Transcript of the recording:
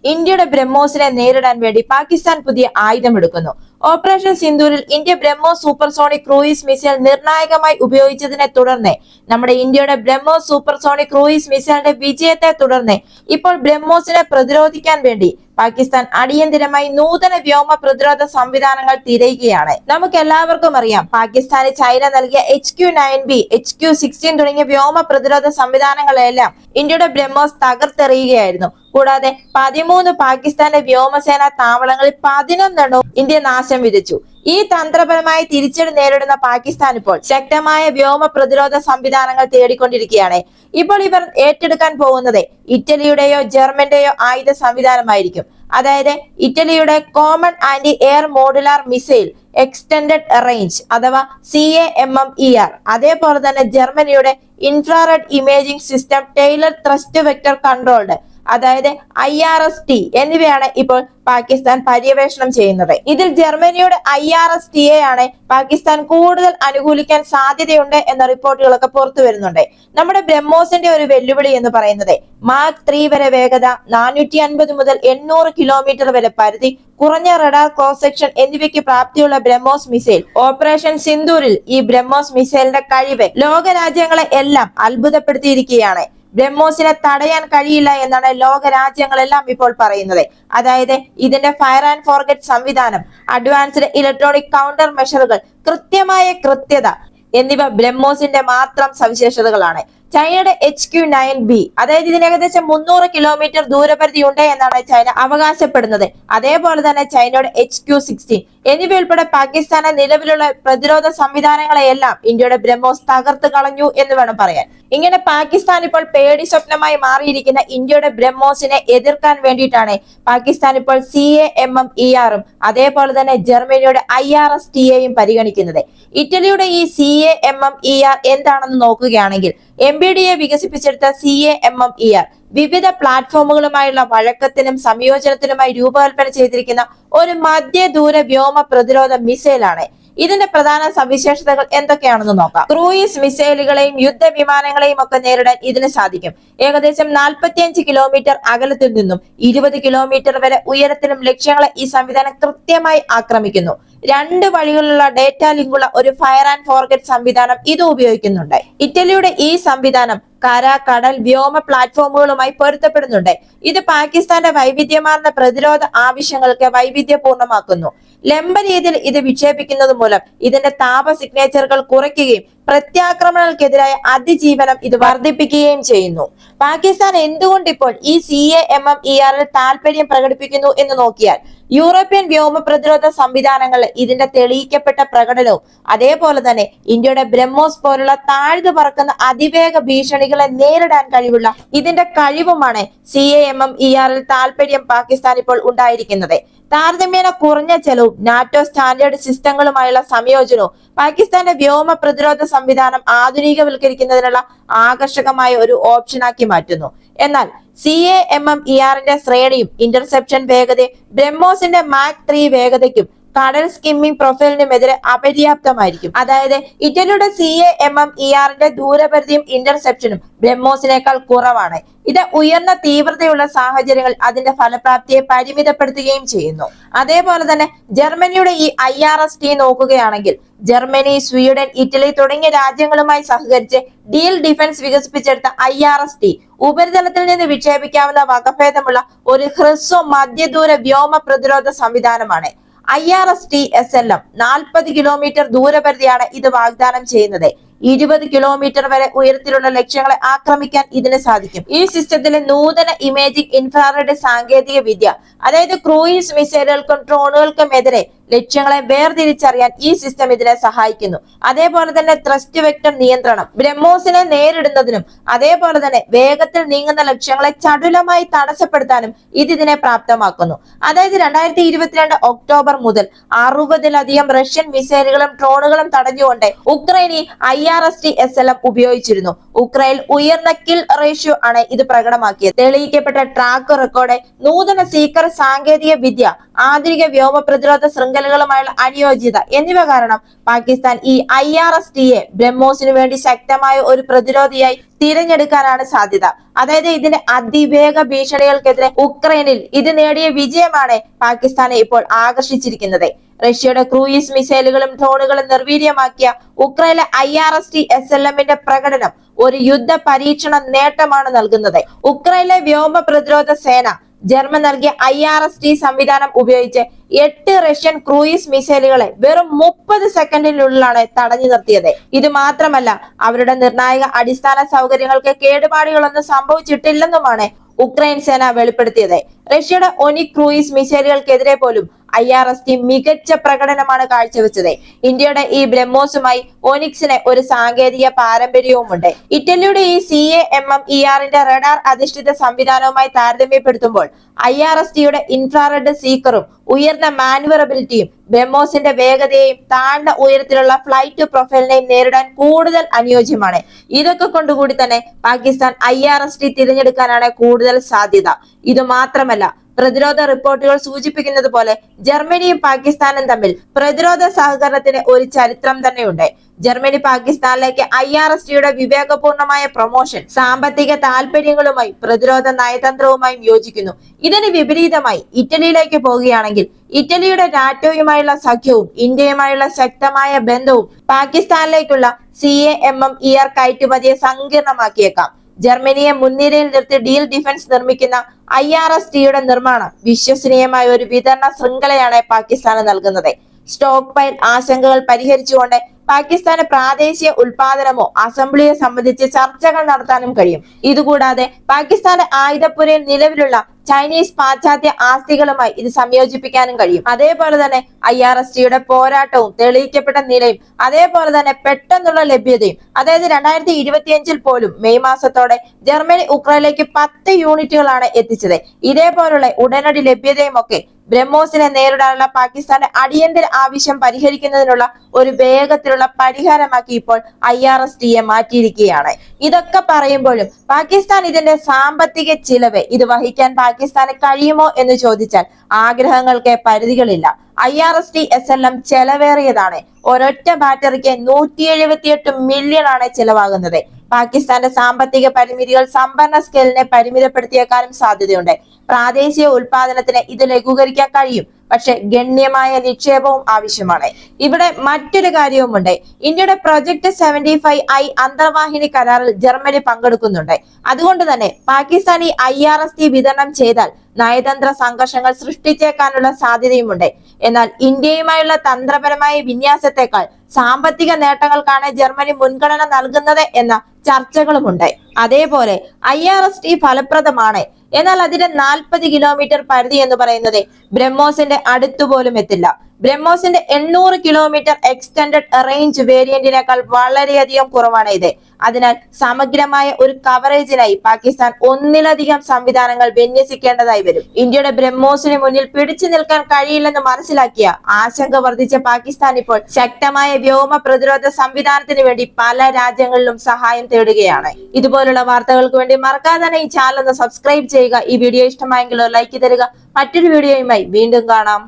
ഇന്ത്യയുടെ ബ്രഹ്മോസിനെ നേരിടാൻ വേണ്ടി പാകിസ്ഥാൻ പുതിയ ആയുധമെടുക്കുന്നു. ഓപ്പറേഷൻ സിന്ദൂരിൽ India BrahMos supersonic cruise missile നിർണായകമായി ഉപയോഗിച്ചതിനെ തുടർന്ന് നമ്മുടെ ഇന്ത്യയുടെ ബ്രഹ്മോസ് സൂപ്പർസോണിക് ക്രൂയിസ് മിസൈലിന്റെ വിജയത്തെ തുടർന്ന് ഇപ്പോൾ ബ്രഹ്മോസിനെ പ്രതിരോധിക്കാൻ വേണ്ടി പാകിസ്ഥാൻ അടിയന്തരമായി നൂതന വ്യോമ പ്രതിരോധ സംവിധാനങ്ങൾ തിരയുകയാണ്. നമുക്ക് എല്ലാവർക്കും അറിയാം, പാകിസ്ഥാന് ചൈന നൽകിയ HQ-9B, HQ-16 തുടങ്ങിയ വ്യോമ പ്രതിരോധ സംവിധാനങ്ങളെല്ലാം ഇന്ത്യയുടെ ബ്രഹ്മോസ് തകർത്തെറിയുകയായിരുന്നു. കൂടാതെ 13 പാകിസ്ഥാന്റെ വ്യോമസേന താവളങ്ങളിൽ 11 ഇന്ത്യ നാശം വിധിച്ചു. ഈ തന്ത്രപരമായ തിരിച്ചടി നേരിടുന്ന പാകിസ്ഥാൻ ഇപ്പോൾ ശക്തമായ വ്യോമ പ്രതിരോധ സംവിധാനങ്ങൾ തേടിക്കൊണ്ടിരിക്കുകയാണ്. ഇപ്പോൾ ഇവർ ഏറ്റെടുക്കാൻ പോകുന്നത് ഇറ്റലിയുടെയോ ജർമ്മന്റെയോ ആയുധ സംവിധാനമായിരിക്കും. അതായത് ഇറ്റലിയുടെ common anti air modular missile extended range അഥവാ CAMMER, അതേപോലെ തന്നെ ജർമ്മനിയുടെ infrared imaging system tailor thrust vector controlled അതായത് IRST എന്നിവയാണ് ഇപ്പോൾ പാകിസ്ഥാൻ പര്യവേഷണം ചെയ്യുന്നത്. ഇതിൽ ജർമ്മനിയുടെ IRST ആണ് പാകിസ്ഥാൻ കൂടുതൽ അനുകൂലിക്കാൻ സാധ്യതയുണ്ട് എന്ന റിപ്പോർട്ടുകളൊക്കെ പുറത്തു വരുന്നുണ്ട്. നമ്മുടെ ബ്രഹ്മോസിന്റെ ഒരു വെല്ലുവിളി എന്ന് പറയുന്നത് മാക് 3 വരെ വേഗത, 450 മുതൽ 800 കിലോമീറ്റർ വരെ പരിധി, കുറഞ്ഞ റഡാർ ക്രോസ് സെക്ഷൻ എന്നിവയ്ക്ക് പ്രാപ്തിയുള്ള ബ്രഹ്മോസ് മിസൈൽ ഓപ്പറേഷൻ സിന്ദൂരിൽ ഈ ബ്രഹ്മോസ് മിസൈലിന്റെ കഴിവ് ലോകരാജ്യങ്ങളെ എല്ലാം അത്ഭുതപ്പെടുത്തിയിരിക്കുകയാണ്. ബ്രഹ്മോസിനെ തടയാൻ കഴിയില്ല എന്നാണ് ലോക രാജ്യങ്ങളെല്ലാം ഇപ്പോൾ പറയുന്നത്. അതായത് ഇതിന്റെ ഫയർ ആൻഡ് ഫോർഗെറ്റ് സംവിധാനം, അഡ്വാൻസ്ഡ് ഇലക്ട്രോണിക് കൗണ്ടർ മെഷറുകൾ, കൃത്യമായ കൃത്യത എന്നിവ ബ്രഹ്മോസിന്റെ മാത്രം സവിശേഷതകളാണ്. ചൈനയുടെ HQ-9B, അതായത് ഇതിന് ഏകദേശം 300 കിലോമീറ്റർ ദൂരപരിധി ഉണ്ട് എന്നാണ് ചൈന അവകാശപ്പെടുന്നത്. അതേപോലെ തന്നെ ചൈനയുടെ HQ-16 എന്നിവ ഉൾപ്പെടെ പാകിസ്ഥാന്റെ നിലവിലുള്ള പ്രതിരോധ സംവിധാനങ്ങളെയെല്ലാം ഇന്ത്യയുടെ ബ്രഹ്മോസ് തകർത്ത് കളഞ്ഞു എന്ന് വേണം പറയാൻ. ഇങ്ങനെ പാകിസ്ഥാൻ ഇപ്പോൾ പേടി സ്വപ്നമായി മാറിയിരിക്കുന്ന ഇന്ത്യയുടെ ബ്രഹ്മോസിനെ എതിർക്കാൻ വേണ്ടിയിട്ടാണ് പാകിസ്ഥാൻ ഇപ്പോൾ CAMMER അതേപോലെ തന്നെ ജർമ്മനിയുടെ IRST പരിഗണിക്കുന്നത്. ഇറ്റലിയുടെ ഈ CAMMER എന്താണെന്ന് നോക്കുകയാണെങ്കിൽ MBDA വികസിപ്പിച്ചെടുത്ത CAMMER വിവിധ പ്ലാറ്റ്ഫോമുകളുമായുള്ള വഴക്കത്തിനും സംയോജനത്തിനുമായി രൂപകൽപ്പന ചെയ്തിരിക്കുന്ന ഒരു മധ്യദൂര വ്യോമ പ്രതിരോധ മിസൈലാണ്. ഇതിന്റെ പ്രധാന സവിശേഷതകൾ എന്തൊക്കെയാണെന്ന് നോക്കാം. ക്രൂയിസ് മിസൈലുകളെയും യുദ്ധവിമാനങ്ങളെയും ഒക്കെ നേരിടാൻ ഇതിന് സാധിക്കും. ഏകദേശം 45 കിലോമീറ്റർ അകലത്തിൽ നിന്നും 20 കിലോമീറ്റർ വരെ ഉയരത്തിലും ലക്ഷ്യങ്ങളെ ഈ സംവിധാനം കൃത്യമായി ആക്രമിക്കുന്നു. 2 വഴികളിലുള്ള ഡേറ്റ ലിങ്കുള്ള ഒരു ഫയർ ആൻഡ് ഫോർഗെറ്റ് സംവിധാനം ഇത് ഉപയോഗിക്കുന്നുണ്ട്. ഇറ്റലിയുടെ ഈ സംവിധാനം കര, കടൽ, വ്യോമ പ്ലാറ്റ്ഫോമുകളുമായി പൊരുത്തപ്പെടുന്നുണ്ട്. ഇത് പാകിസ്ഥാന്റെ വൈവിധ്യമാർന്ന പ്രതിരോധ ആവശ്യങ്ങൾക്ക് വൈവിധ്യപൂർണമാക്കുന്നു. ലംബ രീതിയിൽ ഇത് വിക്ഷേപിക്കുന്നത് മൂലം ഇതിന്റെ താപ സിഗ്നേച്ചറുകൾ കുറയ്ക്കുകയും പ്രത്യാക്രമണങ്ങൾക്കെതിരായ അതിജീവനം ഇത് വർദ്ധിപ്പിക്കുകയും ചെയ്യുന്നു. പാകിസ്ഥാൻ എന്തുകൊണ്ട് ഇപ്പോൾ ഈ CAMMER താല്പര്യം പ്രകടിപ്പിക്കുന്നു എന്ന് നോക്കിയാൽ യൂറോപ്യൻ വ്യോമ പ്രതിരോധ സംവിധാനങ്ങളിൽ ഇതിന്റെ തെളിയിക്കപ്പെട്ട പ്രകടനവും അതേപോലെ തന്നെ ഇന്ത്യയുടെ ബ്രഹ്മോസ് പോലുള്ള താഴ്ന്നു പറക്കുന്ന അതിവേഗ ഭീഷണികളെ നേരിടാൻ കഴിവുള്ള ഇതിന്റെ കഴിവുമാണ് CAMMER താല്പര്യം പാകിസ്ഥാൻ ഇപ്പോൾ ഉണ്ടായിരിക്കുന്നത്. താരതമ്യേന കുറഞ്ഞ ചെലവും നാറ്റോ സ്റ്റാൻഡേർഡ് സിസ്റ്റങ്ങളുമായുള്ള സംയോജനവും പാകിസ്ഥാന്റെ വ്യോമ പ്രതിരോധ സംവിധാനം ആധുനികവൽക്കരിക്കുന്നതിനുള്ള ആകർഷകമായ ഒരു ഓപ്ഷനാക്കി മാറ്റുന്നു. എന്നാൽ CAMMER ശ്രേണിയും ഇന്റർസെപ്ഷൻ വേഗതയും ബ്രഹ്മോസിന്റെ മാക് 3 വേഗതയ്ക്കും കടൽ സ്കിമ്മിംഗ് പ്രൊഫൈലിനുമെതിരെ അപര്യാപ്തമായിരിക്കും. അതായത് ഇറ്റലിയുടെ CAMMER ദൂരപരിധിയും ഇന്റർസെപ്ഷനും ബ്രഹ്മോസിനേക്കാൾ കുറവാണ്. ഇത് ഉയർന്ന തീവ്രതയുള്ള സാഹചര്യങ്ങൾ അതിന്റെ ഫലപ്രാപ്തിയെ പരിമിതപ്പെടുത്തുകയും ചെയ്യുന്നു. അതേപോലെ തന്നെ ജർമ്മനിയുടെ ഈ IRST നോക്കുകയാണെങ്കിൽ ജർമ്മനി, സ്വീഡൻ, ഇറ്റലി തുടങ്ങിയ രാജ്യങ്ങളുമായി സഹകരിച്ച് ഡീൽ ഡിഫൻസ് വികസിപ്പിച്ചെടുത്ത IRST ഉപരിതലത്തിൽ നിന്ന് വിക്ഷേപിക്കാവുന്ന വകഭേദമുള്ള ഒരു ഹ്രസ്വ മധ്യദൂര വ്യോമ പ്രതിരോധ സംവിധാനമാണ്. IRST SLM 40 കിലോമീറ്റർ ദൂരപരിധിയാണ് ഇത് വാഗ്ദാനം ചെയ്യുന്നത്. 20 കിലോമീറ്റർ വരെ ഉയരത്തിലുള്ള ലക്ഷ്യങ്ങളെ ആക്രമിക്കാൻ ഇതിന് സാധിക്കും. ഈ സിസ്റ്റത്തിലെ നൂതന ഇമേജിംഗ് ഇൻഫ്രാറെഡ് സാങ്കേതിക വിദ്യ, അതായത് ക്രൂയിസ് മിസൈലുകൾക്കും ഡ്രോണുകൾക്കും എതിരെ ലക്ഷ്യങ്ങളെ വേർതിരിച്ചറിയാൻ ഈ സിസ്റ്റം ഇതിനെ സഹായിക്കുന്നു. അതേപോലെ തന്നെ ത്രസ്റ്റ് വെക്ടർ നിയന്ത്രണം ബ്രഹ്മോസിനെ നേരിടുന്നതിനും അതേപോലെ തന്നെ വേഗത്തിൽ നീങ്ങുന്ന ലക്ഷ്യങ്ങളെ ചടുലമായി തടസ്സപ്പെടുത്താനും ഇതിനെ പ്രാപ്തമാക്കുന്നു. അതായത് 2022 ഒക്ടോബർ മുതൽ 60-ലധികം റഷ്യൻ മിസൈലുകളും ഡ്രോണുകളും തടഞ്ഞുകൊണ്ട് ഉക്രൈൻ IRST SLM ഉപയോഗിച്ചിരുന്നു. ഉക്രൈൻ ഉയർന്ന കിൽ റേഷ്യോ ആണ് ഇത് പ്രകടമാക്കിയത്. തെളിയിക്കപ്പെട്ട ട്രാക്ക് റെക്കോർഡ്, നൂതന സീക്കർ സാങ്കേതിക വിദ്യ, ആധുനിക വ്യോമ പ്രതിരോധ ശൃംഖലകളുമായുള്ള അനുയോജ്യത എന്നിവ കാരണം പാകിസ്ഥാൻ ഈ IRSTയെ ബ്രഹ്മോസിനു വേണ്ടി ശക്തമായ ഒരു പ്രതിരോധിയായി തിരഞ്ഞെടുക്കാനാണ് സാധ്യത. അതായത് ഇതിന്റെ അതിവേഗ ഭീഷണികൾക്കെതിരെ ഉക്രൈനിൽ ഇത് നേടിയ വിജയമാണ് പാകിസ്ഥാനെ ഇപ്പോൾ ആകർഷിച്ചിരിക്കുന്നത്. റഷ്യയുടെ ക്രൂയിസ് മിസൈലുകളും ഡ്രോണുകളും നിർവീര്യമാക്കിയ ഉക്രൈനിലെ IRST-SLMന്റെ പ്രകടനം ഒരു യുദ്ധ പരീക്ഷണ നേട്ടമാണ് നൽകുന്നത്. ഉക്രൈനിലെ വ്യോമ പ്രതിരോധ സേന ജർമ്മൻ നൽകിയ IRST സംവിധാനം ഉപയോഗിച്ച് 8 റഷ്യൻ ക്രൂയിസ് മിസൈലുകളെ വെറും 30 സെക്കൻഡിനുള്ളിലാണ് തടഞ്ഞു നിർത്തിയത്. ഇത് മാത്രമല്ല, അവരുടെ നിർണായക അടിസ്ഥാന സൗകര്യങ്ങൾക്ക് കേടുപാടുകളൊന്നും സംഭവിച്ചിട്ടില്ലെന്നുമാണ് ഉക്രൈൻ സേന വെളിപ്പെടുത്തിയത്. റഷ്യയുടെ ഒനിക് ക്രൂയിസ് മിസൈലുകൾക്കെതിരെ പോലും IRST മികച്ച പ്രകടനമാണ് കാഴ്ചവെച്ചത്. ഇന്ത്യയുടെ ഈ ബ്രഹ്മോസുമായി ഒനിക്സിന് ഒരു സാങ്കേതിക പാരമ്പര്യവുമുണ്ട്. ഇറ്റലിയുടെ ഈ CAMM-ERന്റെ റഡാർ അധിഷ്ഠിത സംവിധാനവുമായി താരതമ്യപ്പെടുത്തുമ്പോൾ IRSTയുടെ ഇൻഫ്രാറെഡ് സീക്കറും ഉയർന്ന മാനുവറബിലിറ്റിയും ബ്രഹ്മോസിന്റെ വേഗതയെയും താഴ്ന്ന ഉയരത്തിലുള്ള ഫ്ലൈറ്റ് പ്രൊഫൈലിനെയും നേരിടാൻ കൂടുതൽ അനുയോജ്യമാണ്. ഇതൊക്കെ കൊണ്ടുകൂടി തന്നെ പാകിസ്ഥാൻ IRST തിരഞ്ഞെടുക്കാനാണ് കൂടുതൽ സാധ്യത. ഇത് മാത്രമല്ല, പ്രതിരോധ റിപ്പോർട്ടുകൾ സൂചിപ്പിക്കുന്നത് പോലെ ജർമ്മനിയും പാകിസ്ഥാനും തമ്മിൽ പ്രതിരോധ സഹകരണത്തിന് ഒരു ചരിത്രം തന്നെയുണ്ട്. ജർമ്മനി പാകിസ്ഥാനിലേക്ക് IRSTയുടെ വിവേകപൂർണമായ പ്രൊമോഷൻ സാമ്പത്തിക താല്പര്യങ്ങളുമായി പ്രതിരോധ നയതന്ത്രവുമായും യോജിക്കുന്നു. ഇതിന് വിപരീതമായി ഇറ്റലിയിലേക്ക് പോവുകയാണെങ്കിൽ ഇറ്റലിയുടെ നാറ്റോയുമായുള്ള സഖ്യവും ഇന്ത്യയുമായുള്ള ശക്തമായ ബന്ധവും പാകിസ്ഥാനിലേക്കുള്ള CAMM-ER കയറ്റുമതിയെ സങ്കീർണമാക്കിയേക്കാം. ജർമ്മനിയെ മുൻനിരയിൽ നിർത്തി ഡീൽ ഡിഫൻസ് നിർമ്മിക്കുന്ന IRSTയുടെ നിർമ്മാണം വിശ്വസനീയമായ ഒരു വിതരണ ശൃംഖലയാണ് പാകിസ്ഥാന് നൽകുന്നത്. സ്റ്റോക്ക് പൈൽ ആശങ്കകൾ പരിഹരിച്ചുകൊണ്ട് പാകിസ്ഥാന് പ്രാദേശിക ഉൽപാദനമോ അസംബ്ലിയോ സംബന്ധിച്ച് ചർച്ചകൾ നടത്താനും കഴിയും. ഇതുകൂടാതെ പാകിസ്ഥാന്റെ ആയുധപ്പുരയിൽ നിലവിലുള്ള ചൈനീസ് പാശ്ചാത്യ ആസ്തികളുമായി ഇത് സംയോജിപ്പിക്കാനും കഴിയും. അതേപോലെ തന്നെ IRSTയുടെ പോരാട്ടവും തെളിയിക്കപ്പെട്ട നിലയും അതേപോലെ തന്നെ പെട്ടെന്നുള്ള ലഭ്യതയും, അതായത് 2025 പോലും മെയ് മാസത്തോടെ ജർമ്മനി ഉക്രൈനിലേക്ക് 10 യൂണിറ്റുകളാണ് എത്തിച്ചത്. ഇതേപോലുള്ള ഉടനടി ലഭ്യതയും ഒക്കെ ബ്രഹ്മോസിനെ നേരിടാനുള്ള പാകിസ്ഥാന്റെ അടിയന്തര ആവശ്യം പരിഹരിക്കുന്നതിനുള്ള ഒരു വേഗത്തിലുള്ള പരിഹാരമാക്കി ഇപ്പോൾ IRSTയെ മാറ്റിയിരിക്കുകയാണ്. ഇതൊക്കെ പറയുമ്പോഴും പാകിസ്ഥാൻ ഇതിന്റെ സാമ്പത്തിക ചിലവ് ഇത് വഹിക്കാൻ പാകിസ്ഥാന് കഴിയുമോ എന്ന് ചോദിച്ചാൽ ആഗ്രഹങ്ങൾക്ക് പരിധികളില്ല. IRST-SLM ചെലവേറിയതാണ്. ഒരൊറ്റ ബാറ്ററിക്ക് 178 മില്യൺ ആണ് ചെലവാകുന്നത്. പാകിസ്ഥാന്റെ സാമ്പത്തിക പരിമിതികൾ സംഭരണ സ്കെയിലിനെ പരിമിതപ്പെടുത്തിയേക്കാനും സാധ്യതയുണ്ട്. പ്രാദേശിക ഉൽപാദനത്തിന് ഇത് ലഘൂകരിക്കാൻ കഴിയും, പക്ഷെ ഗണ്യമായ നിക്ഷേപവും ആവശ്യമാണ്. ഇവിടെ മറ്റൊരു കാര്യവുമുണ്ട്. ഇന്ത്യയുടെ പ്രൊജക്ട് 75I അന്തർവാഹിനി കരാറിൽ ജർമ്മനി പങ്കെടുക്കുന്നുണ്ട്. അതുകൊണ്ട് തന്നെ പാകിസ്ഥാൻ ഈ IRST വിതരണം ചെയ്താൽ നയതന്ത്ര സംഘർഷങ്ങൾ സൃഷ്ടിച്ചേക്കാനുള്ള സാധ്യതയുമുണ്ട്. എന്നാൽ ഇന്ത്യയുമായുള്ള തന്ത്രപരമായ വിന്യാസത്തെക്കാൾ സാമ്പത്തിക നേട്ടങ്ങൾക്കാണ് ജർമ്മനി മുൻഗണന നൽകുന്നത് എന്ന ചർച്ചകളുമുണ്ട്. അതേപോലെ IRST ഫലപ്രദമാണ്, എന്നാൽ അതിന്റെ 40 കിലോമീറ്റർ പരിധി എന്ന് പറയുന്നത് ബ്രഹ്മോസിന്റെ അടുത്തുപോലും എത്തില്ല. ബ്രഹ്മോസിന്റെ 800 കിലോമീറ്റർ എക്സ്റ്റൻഡഡ് റേഞ്ച് വേരിയന്റിനേക്കാൾ വളരെയധികം കുറവാണ് ഇത്. അതിനാൽ സമഗ്രമായ ഒരു കവറേജിനായി പാകിസ്ഥാൻ ഒന്നിലധികം സംവിധാനങ്ങൾ വിന്യസിക്കേണ്ടതായി വരും. ഇന്ത്യയുടെ ബ്രഹ്മോസിന് മുന്നിൽ പിടിച്ചു നിൽക്കാൻ കഴിയില്ലെന്ന് മനസ്സിലാക്കിയ ആശങ്ക വർദ്ധിച്ച പാകിസ്ഥാൻ ഇപ്പോൾ ശക്തമായ വ്യോമ പ്രതിരോധ സംവിധാനത്തിന് വേണ്ടി പല രാജ്യങ്ങളിലും സഹായം തേടുകയാണ്. ഇതുപോലുള്ള വാർത്തകൾക്ക് വേണ്ടി മറക്കാതെ തന്നെ ഈ ചാനൽ ഒന്ന് സബ്സ്ക്രൈബ് ചെയ്യുക. ഈ വീഡിയോ ഇഷ്ടമായെങ്കിൽ ലൈക്ക് തരിക. മറ്റൊരു വീഡിയോയുമായി വീണ്ടും കാണാം.